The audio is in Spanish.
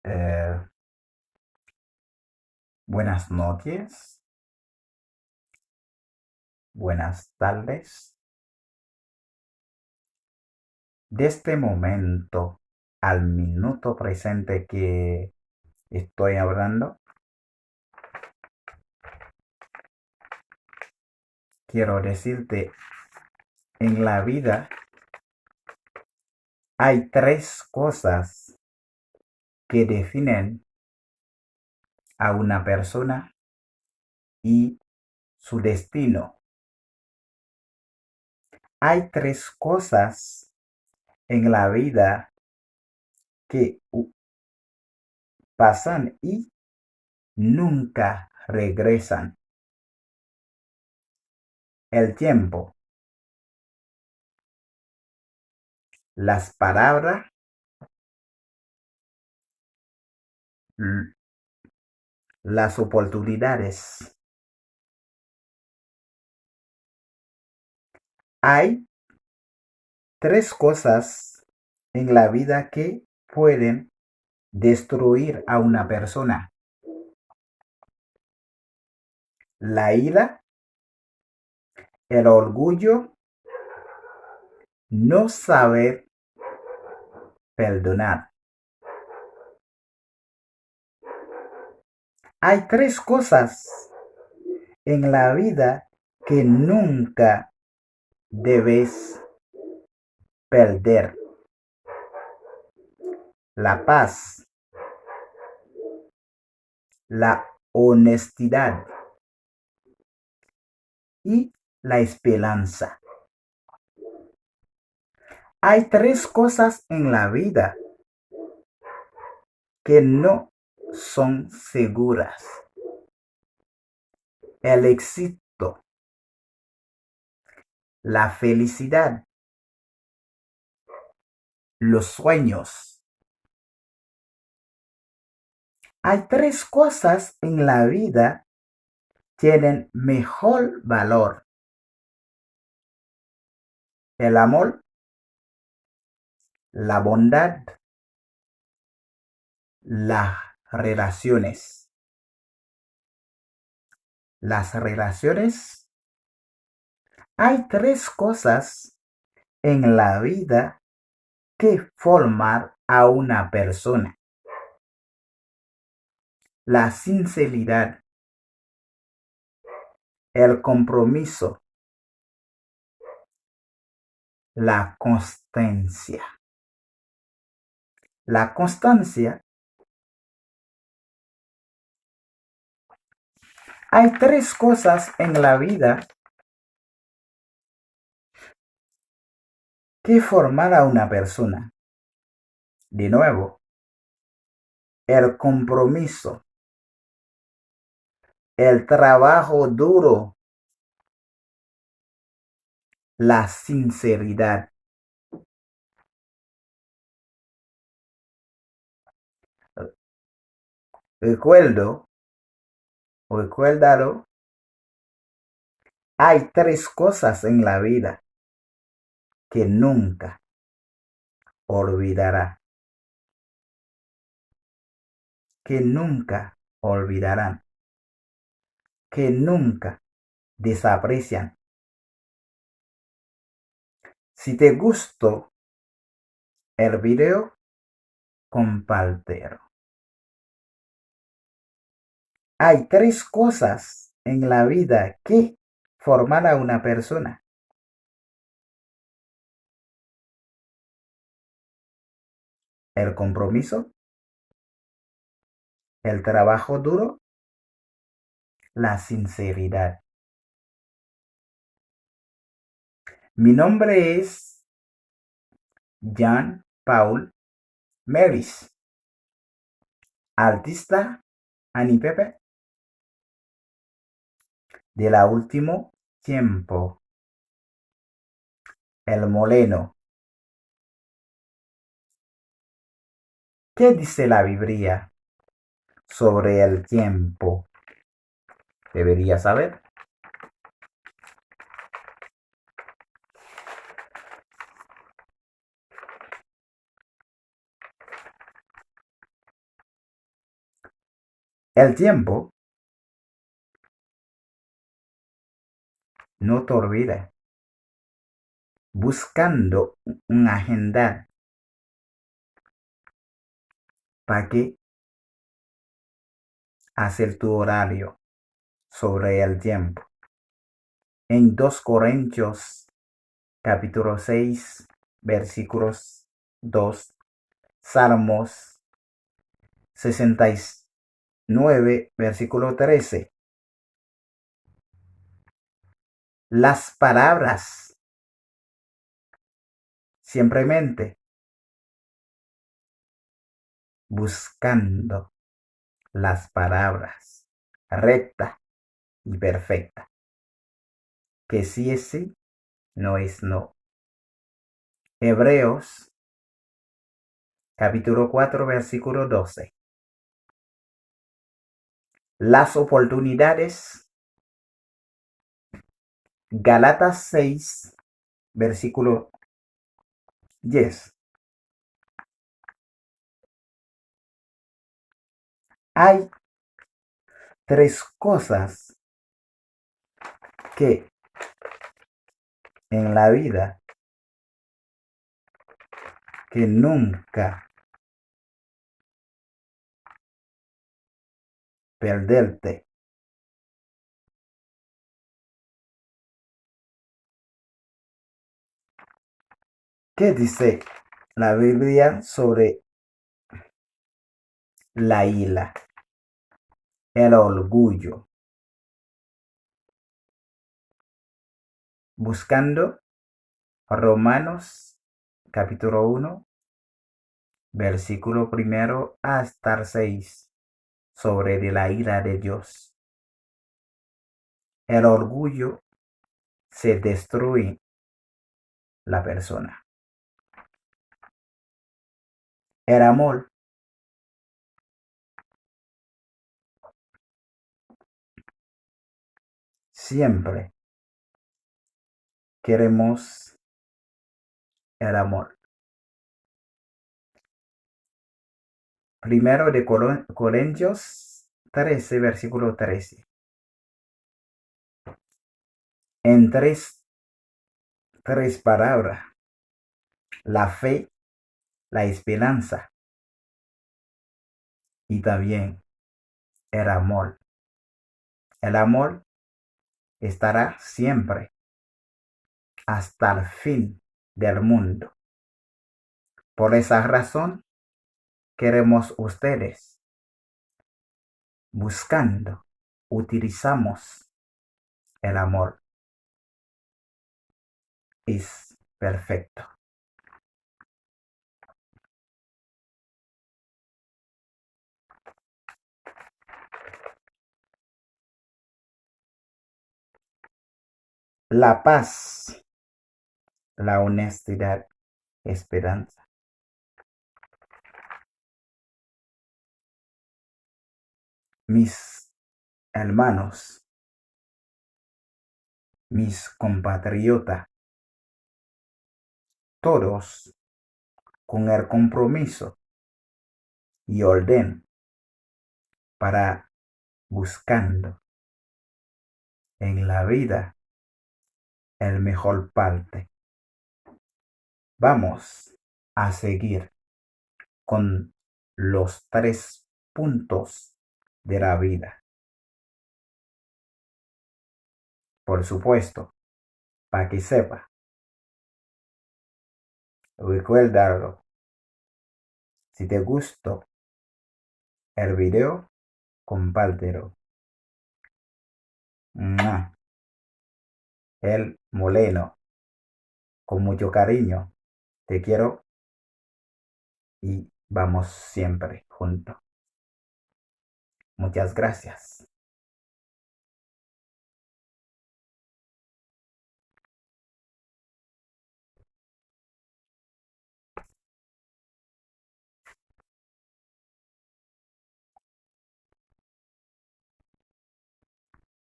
Eh, Buenas noches, buenas tardes. De este momento al minuto presente que estoy hablando, quiero decirte, en la vida hay tres cosas que definen a una persona y su destino. Hay tres cosas en la vida que pasan y nunca regresan. El tiempo, las palabras, las oportunidades. Hay tres cosas en la vida que pueden destruir a una persona: la ira, el orgullo, no saber perdonar. Hay tres cosas en la vida que nunca debes perder: la paz, la honestidad y la esperanza. Hay tres cosas en la vida que no son seguras: el éxito, la felicidad, los sueños. Hay tres cosas en la vida que tienen mejor valor: el amor, la bondad, las relaciones. Las relaciones. Hay tres cosas en la vida que forman a una persona: la sinceridad, el compromiso, la constancia. La constancia. Hay tres cosas en la vida que forman a una persona: de nuevo, el compromiso, el trabajo duro, la sinceridad. Recuerdo, recuérdalo, hay tres cosas en la vida que nunca olvidará, que nunca olvidarán, que nunca desaprecian. Si te gustó el video, compártelo. Hay tres cosas en la vida que forman a una persona: el compromiso, el trabajo duro, la sinceridad. Mi nombre es Jean Paul Meris, artista Ani Pepe de la último tiempo, el moleno. ¿Qué dice la Biblia sobre el tiempo? Deberías saber. El tiempo no te olvida. Buscando una agenda para que hacer tu horario sobre el tiempo. En 2 Corintios capítulo 6 versículos 2, Salmos 69 versículo 13. Las palabras simplemente buscando las palabras recta y perfecta. Que sí es sí, no es no. Hebreos capítulo 4 versículo 12. Las oportunidades. Galatas 6 versículo 10. Hay 3 cosas que en la vida que nunca perderte. ¿Qué dice la Biblia sobre la ira, el orgullo? Buscando Romanos capítulo 1 versículo primero hasta el 6 sobre la ira de Dios. El orgullo se destruye la persona. El amor siempre queremos el amor. Primero de Corintios 13 versículo 13. En tres palabras: la fe, la esperanza y también el amor. El amor estará siempre hasta el fin del mundo. Por esa razón, queremos ustedes buscando, utilizamos el amor. Es perfecto. La paz, la honestidad, esperanza. Mis hermanos, mis compatriotas, todos con el compromiso y orden para buscando en la vida el mejor parte. Vamos a seguir con los 3 puntos de la vida. Por supuesto, para que sepa, recuérdalo. Si te gustó el video, compártelo. ¡Mua! El Moleno, con mucho cariño, te quiero y vamos siempre juntos. Muchas gracias.